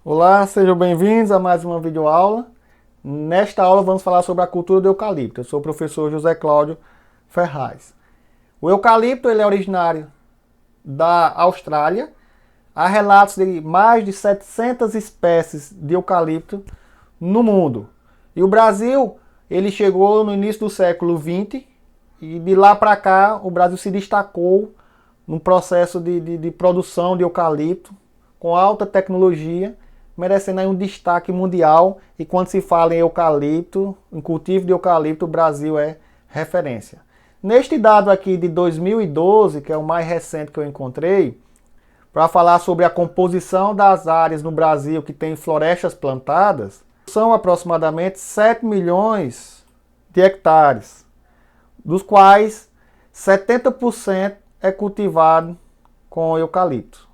Olá, sejam bem-vindos a mais uma videoaula. Nesta aula vamos falar sobre a cultura do eucalipto. Eu sou o professor José Cláudio Ferraz. O eucalipto ele é originário da Austrália. Há relatos de mais de 700 espécies de eucalipto no mundo. E o Brasil ele chegou no início do século XX e de lá para cá o Brasil se destacou no processo de produção de eucalipto com alta tecnologia, merecendo aí um destaque mundial. E quando se fala em eucalipto, em cultivo de eucalipto, o Brasil é referência. Neste dado aqui de 2012, que é o mais recente que eu encontrei, para falar sobre a composição das áreas no Brasil que tem florestas plantadas, são aproximadamente 7 milhões de hectares, dos quais 70% é cultivado com eucalipto.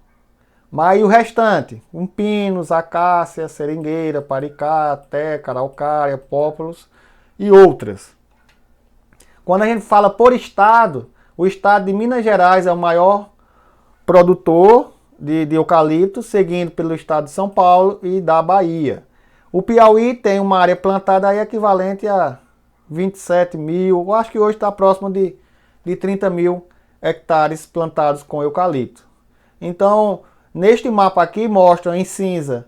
Mas e o restante? Com pinos, acácia, seringueira, paricá, teca, araucária, pópolos e outras. Quando a gente fala por estado, o estado de Minas Gerais é o maior produtor de eucalipto, seguindo pelo estado de São Paulo e da Bahia. O Piauí tem uma área plantada aí equivalente a 27 mil, eu acho que hoje está próximo de 30 mil hectares plantados com eucalipto. Então, neste mapa aqui mostra em cinza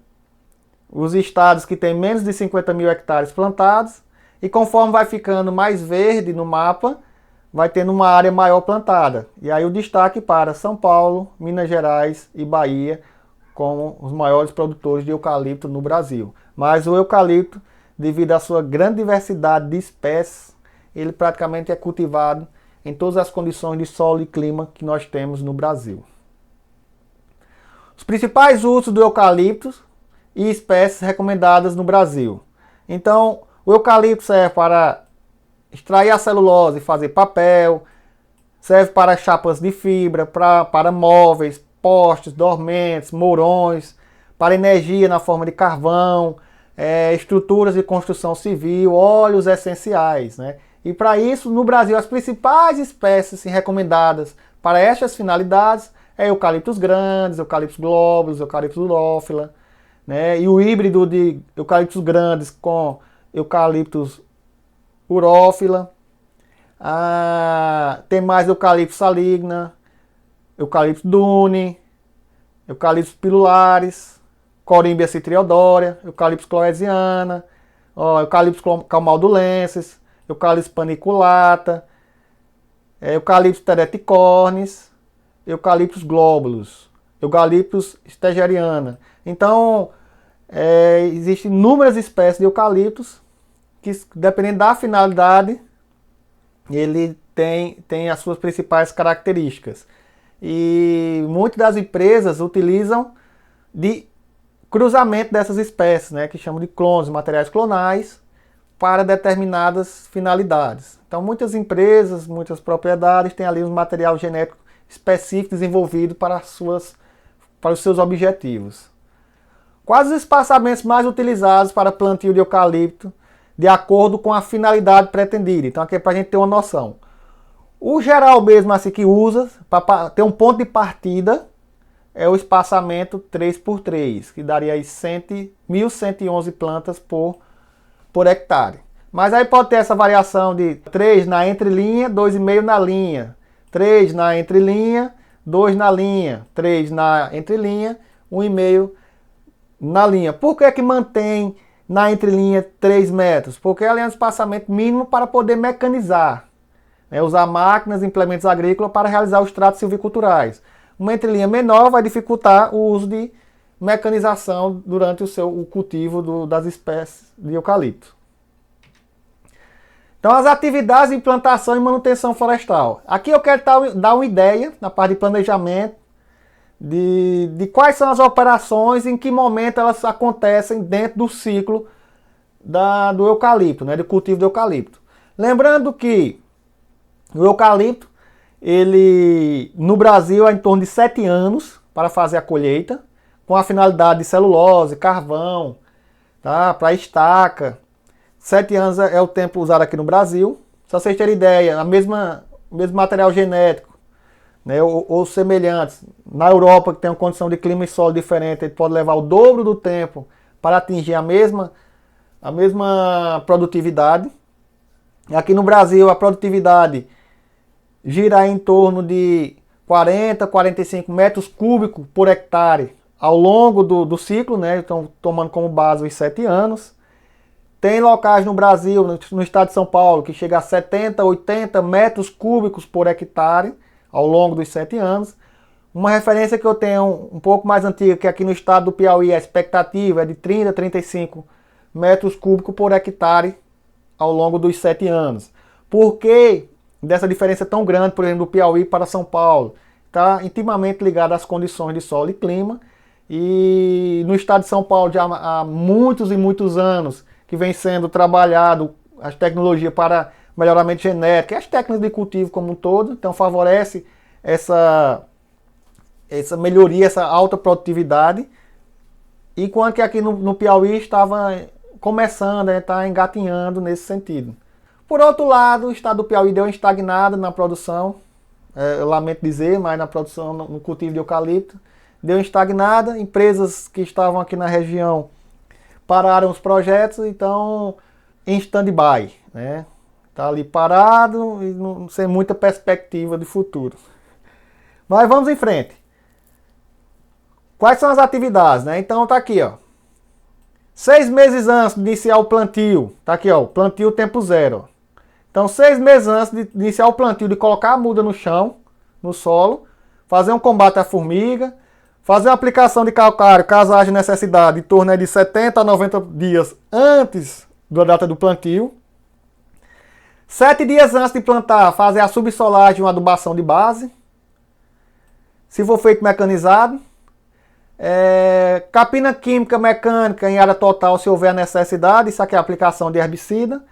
os estados que têm menos de 50 mil hectares plantados, e conforme vai ficando mais verde no mapa, vai tendo uma área maior plantada. E aí o destaque para São Paulo, Minas Gerais e Bahia como os maiores produtores de eucalipto no Brasil. Mas o eucalipto, devido à sua grande diversidade de espécies, ele praticamente é cultivado em todas as condições de solo e clima que nós temos no Brasil. Os principais usos do eucalipto e espécies recomendadas no Brasil. Então, o eucalipto serve para extrair a celulose e fazer papel, serve para chapas de fibra, para móveis, postes, dormentes, mourões, para energia na forma de carvão, estruturas de construção civil, óleos essenciais, né? E para isso, no Brasil, as principais espécies recomendadas para estas finalidades é eucaliptos grandes, eucaliptos glóbulos, eucaliptus urófila, né? E o híbrido de eucaliptos grandes com eucaliptus urófila. Tem mais eucaliptus saligna, eucaliptus dune, eucaliptus pilulares, Corymbia citriodórea, eucaliptus cloesiana, eucaliptus calmaldulensis, eucaliptus paniculata, eucaliptus tereticornis, eucaliptus glóbulos, eucaliptus stegeriana. Então, existem inúmeras espécies de eucaliptos que, dependendo da finalidade, ele tem as suas principais características. E muitas das empresas utilizam de cruzamento dessas espécies, né, que chamam de clones, materiais clonais, para determinadas finalidades. Então, muitas empresas, muitas propriedades têm ali um material genético específico desenvolvido para os seus objetivos. Quais os espaçamentos mais utilizados para plantio de eucalipto, de acordo com a finalidade pretendida? Então, aqui é para a gente ter uma noção. O geral mesmo assim que usa, para ter um ponto de partida, é o espaçamento 3x3, que daria aí 1.111 plantas por hectare. Mas aí pode ter essa variação de 3 na entrelinha, 2,5 na linha, 3 na entrelinha, 2 na linha, 3 na entrelinha, 1,5 na linha. Por que mantém na entrelinha 3 metros? Porque ali é um espaçamento mínimo para poder mecanizar, né? Usar máquinas e implementos agrícolas para realizar os tratos silviculturais. Uma entrelinha menor vai dificultar o uso de mecanização durante o cultivo das espécies de eucalipto. Então, as atividades de implantação e manutenção florestal. Aqui eu quero dar uma ideia, na parte de planejamento, de quais são as operações, em que momento elas acontecem dentro do ciclo do eucalipto, né, do cultivo do eucalipto. Lembrando que o eucalipto, ele no Brasil é em torno de 7 anos para fazer a colheita, com a finalidade de celulose, carvão, tá, para estaca. 7 anos é o tempo usado aqui no Brasil. Se vocês terem ideia, o mesmo material genético né, ou semelhantes. Na Europa, que tem uma condição de clima e solo diferente, ele pode levar o dobro do tempo para atingir a mesma produtividade. Aqui no Brasil, a produtividade gira em torno de 40, 45 metros cúbicos por hectare ao longo do ciclo, né? Então, tomando como base os 7 anos. Tem locais no Brasil, no estado de São Paulo, que chega a 70, 80 metros cúbicos por hectare ao longo dos 7 anos. Uma referência que eu tenho um pouco mais antiga, que aqui no estado do Piauí a expectativa é de 30, 35 metros cúbicos por hectare ao longo dos 7 anos. Por que dessa diferença tão grande, por exemplo, do Piauí para São Paulo? Está intimamente ligado às condições de solo e clima. E no estado de São Paulo já há muitos e muitos anos que vem sendo trabalhado as tecnologias para melhoramento genético e as técnicas de cultivo como um todo. Então favorece essa melhoria, essa alta produtividade. Enquanto que aqui no Piauí estava começando, está engatinhando nesse sentido. Por outro lado, o estado do Piauí deu uma estagnada na produção, eu lamento dizer, mas na produção, no cultivo de eucalipto, deu uma estagnada. Empresas que estavam aqui na região pararam os projetos, então em stand-by, né? Está ali parado e não, sem muita perspectiva de futuro. Mas vamos em frente. Quais são as atividades, né? Então tá aqui, ó. 6 meses antes de iniciar o plantio, tá aqui, ó, plantio tempo zero. Então 6 meses antes de iniciar o plantio, de colocar a muda no chão, no solo, fazer um combate à formiga, fazer uma aplicação de calcário, caso haja necessidade, em torno de 70 a 90 dias antes da data do plantio. 7 dias antes de plantar, fazer a subsolagem e uma adubação de base. Se for feito mecanizado. Capina química mecânica em área total, se houver necessidade. Isso aqui é a aplicação de herbicida.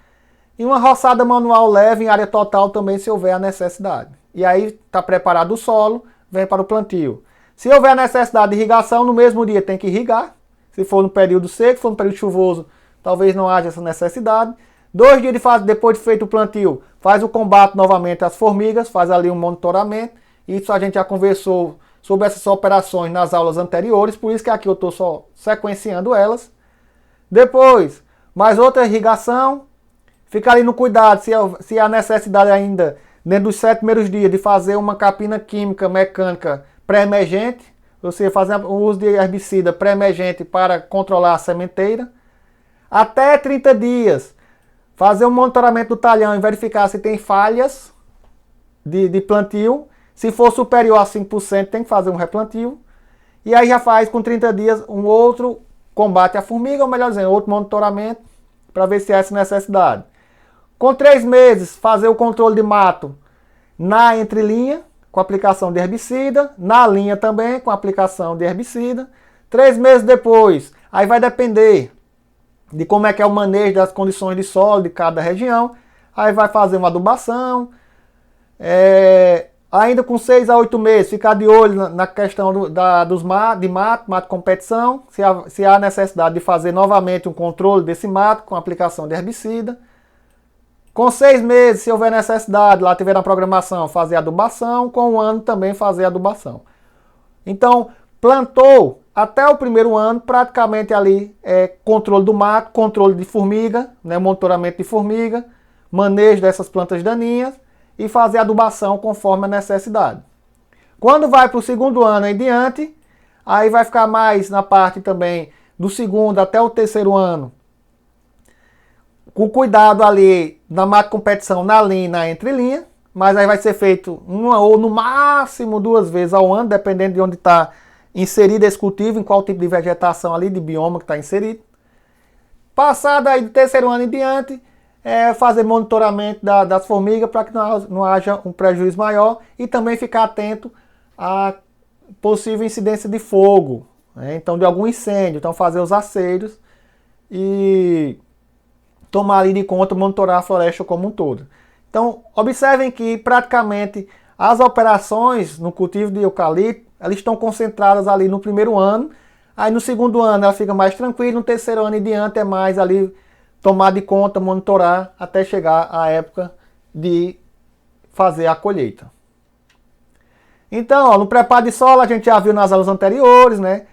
E uma roçada manual leve em área total também, se houver a necessidade. E aí está preparado o solo, vem para o plantio. Se houver necessidade de irrigação, no mesmo dia tem que irrigar. Se for no período seco, se for no período chuvoso, talvez não haja essa necessidade. 2 dias depois de feito o plantio, faz o combate novamente às formigas, faz ali um monitoramento. Isso a gente já conversou sobre essas operações nas aulas anteriores, por isso que aqui eu estou só sequenciando elas. Depois, mais outra irrigação. Fica ali no cuidado, se há necessidade ainda, dentro dos 7 primeiros dias, de fazer uma capina química mecânica pré-emergente, ou seja, fazer o uso de herbicida pré-emergente para controlar a sementeira. Até 30 dias, fazer um monitoramento do talhão e verificar se tem falhas de plantio. Se for superior a 5%, tem que fazer um replantio. E aí já faz com 30 dias um outro combate à formiga, ou melhor dizendo, outro monitoramento, para ver se há essa necessidade. Com 3 meses, fazer o controle de mato na entrelinha, com aplicação de herbicida, na linha também, com aplicação de herbicida. 3 meses depois, aí vai depender de como é que é o manejo das condições de solo de cada região. Aí vai fazer uma adubação. Ainda com 6 a 8 meses, ficar de olho na questão de mato competição, se há necessidade de fazer novamente um controle desse mato com aplicação de herbicida. Com 6 meses, se houver necessidade, lá tiver na programação, fazer adubação, com 1 ano também fazer adubação. Então, plantou até o primeiro ano, praticamente ali controle do mato, controle de formiga, né, monitoramento de formiga, manejo dessas plantas daninhas, e fazer adubação conforme a necessidade. Quando vai para o segundo ano em diante, aí vai ficar mais na parte também do segundo até o terceiro ano, com cuidado ali na mato competição, na linha e na entrelinha, mas aí vai ser feito uma ou no máximo 2 vezes ao ano, dependendo de onde está inserido esse cultivo, em qual tipo de vegetação ali, de bioma que está inserido. Passado aí do terceiro ano em diante, fazer monitoramento das formigas para que não haja um prejuízo maior e também ficar atento à possível incidência de fogo, né? Então de algum incêndio, então fazer os aceiros e tomar ali de conta, monitorar a floresta como um todo. Então observem que praticamente as operações no cultivo de eucalipto, elas estão concentradas ali no primeiro ano, aí no segundo ano ela fica mais tranquila, no terceiro ano em diante é mais ali tomar de conta, monitorar, até chegar a época de fazer a colheita. Então, ó, no preparo de solo a gente já viu nas aulas anteriores, né?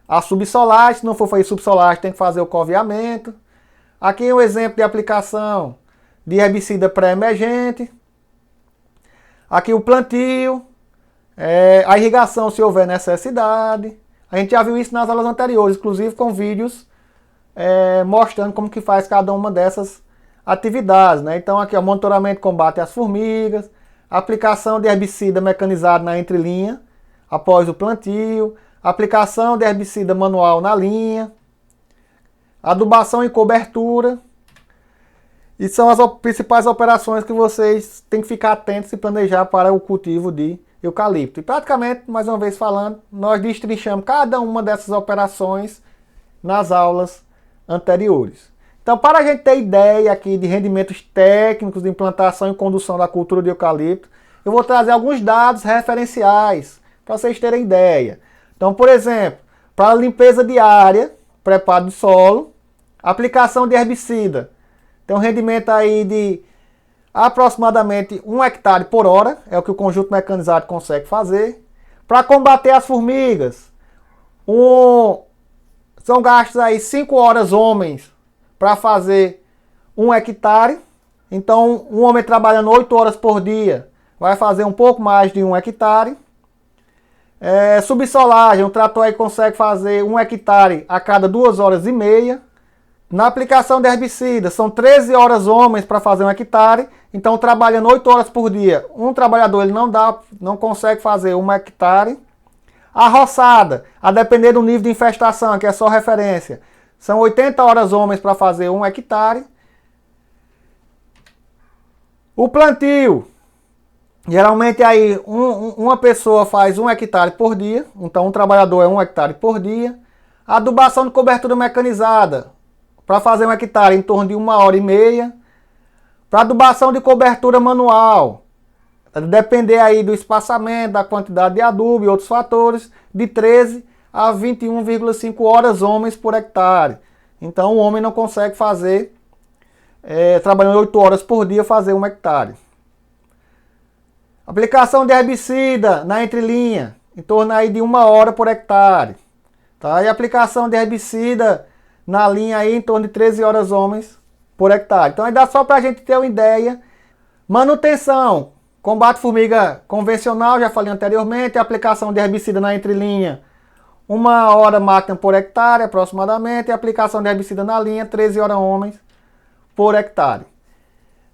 A subsolagem, se não for fazer subsolagem, tem que fazer o coveamento. Aqui um exemplo de aplicação de herbicida pré-emergente. Aqui o plantio, a irrigação se houver necessidade. A gente já viu isso nas aulas anteriores, inclusive com vídeos mostrando como que faz cada uma dessas atividades, né? Então aqui é o monitoramento e combate às formigas, aplicação de herbicida mecanizado na entrelinha após o plantio, aplicação de herbicida manual na linha, adubação e cobertura. E são as principais operações que vocês têm que ficar atentos e planejar para o cultivo de eucalipto. E praticamente, mais uma vez falando, nós destrinchamos cada uma dessas operações nas aulas anteriores. Então, para a gente ter ideia aqui de rendimentos técnicos de implantação e condução da cultura de eucalipto, eu vou trazer alguns dados referenciais para vocês terem ideia. Então, por exemplo, para a limpeza diária, preparo de solo, aplicação de herbicida, tem um rendimento aí de aproximadamente 1 hectare por hora, é o que o conjunto mecanizado consegue fazer. Para combater as formigas, são gastos aí 5 horas homens para fazer 1 hectare. Então, um homem trabalhando 8 horas por dia vai fazer um pouco mais de 1 hectare. Subsolagem, o trator aí consegue fazer 1 hectare a cada 2 horas e meia. Na aplicação de herbicida, são 13 horas homens para fazer 1 hectare. Então, trabalhando 8 horas por dia, um trabalhador ele não consegue fazer 1 hectare. A roçada, a depender do nível de infestação, que é só referência, são 80 horas homens para fazer 1 hectare. O plantio, geralmente aí uma pessoa faz 1 hectare por dia, então um trabalhador é 1 hectare por dia. A adubação de cobertura mecanizada, para fazer 1 hectare em torno de 1 hora e meia. Para adubação de cobertura manual, depender aí do espaçamento, da quantidade de adubo e outros fatores, de 13 a 21,5 horas homens por hectare. Então o homem não consegue fazer, trabalhando 8 horas por dia, fazer 1 hectare. Aplicação de herbicida na entrelinha, em torno aí de 1 hora por hectare. Tá? E aplicação de herbicida na linha aí em torno de 13 horas homens por hectare. Então aí dá só para a gente ter uma ideia. Manutenção, combate formiga convencional, já falei anteriormente, aplicação de herbicida na entrelinha, 1 hora máquina por hectare aproximadamente, e aplicação de herbicida na linha, 13 horas homens por hectare.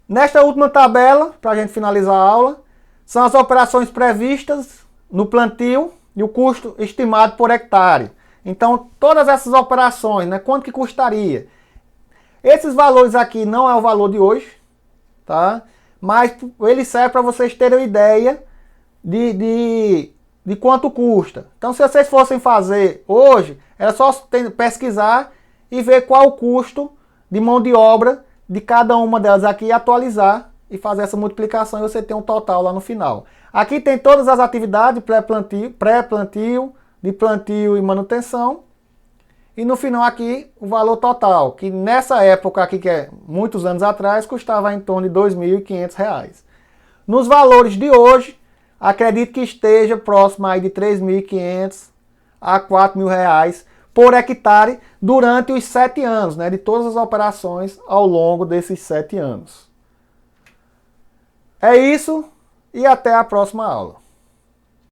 Nesta última tabela, para a gente finalizar a aula, são as operações previstas no plantio e o custo estimado por hectare. Então, todas essas operações, né, quanto que custaria? Esses valores aqui não é o valor de hoje, tá? Mas ele serve para vocês terem uma ideia de quanto custa. Então, se vocês fossem fazer hoje, era só pesquisar e ver qual o custo de mão de obra de cada uma delas aqui e atualizar e fazer essa multiplicação e você tem um total lá no final. Aqui tem todas as atividades pré-plantio, de plantio e manutenção. E no final aqui o valor total, que nessa época aqui, que é muitos anos atrás, custava em torno de R$ 2.500. Nos valores de hoje, acredito que esteja próximo aí de R$ 3.500 a R$ 4.000 por hectare durante os 7 anos, né, de todas as operações ao longo desses 7 anos. É isso e até a próxima aula.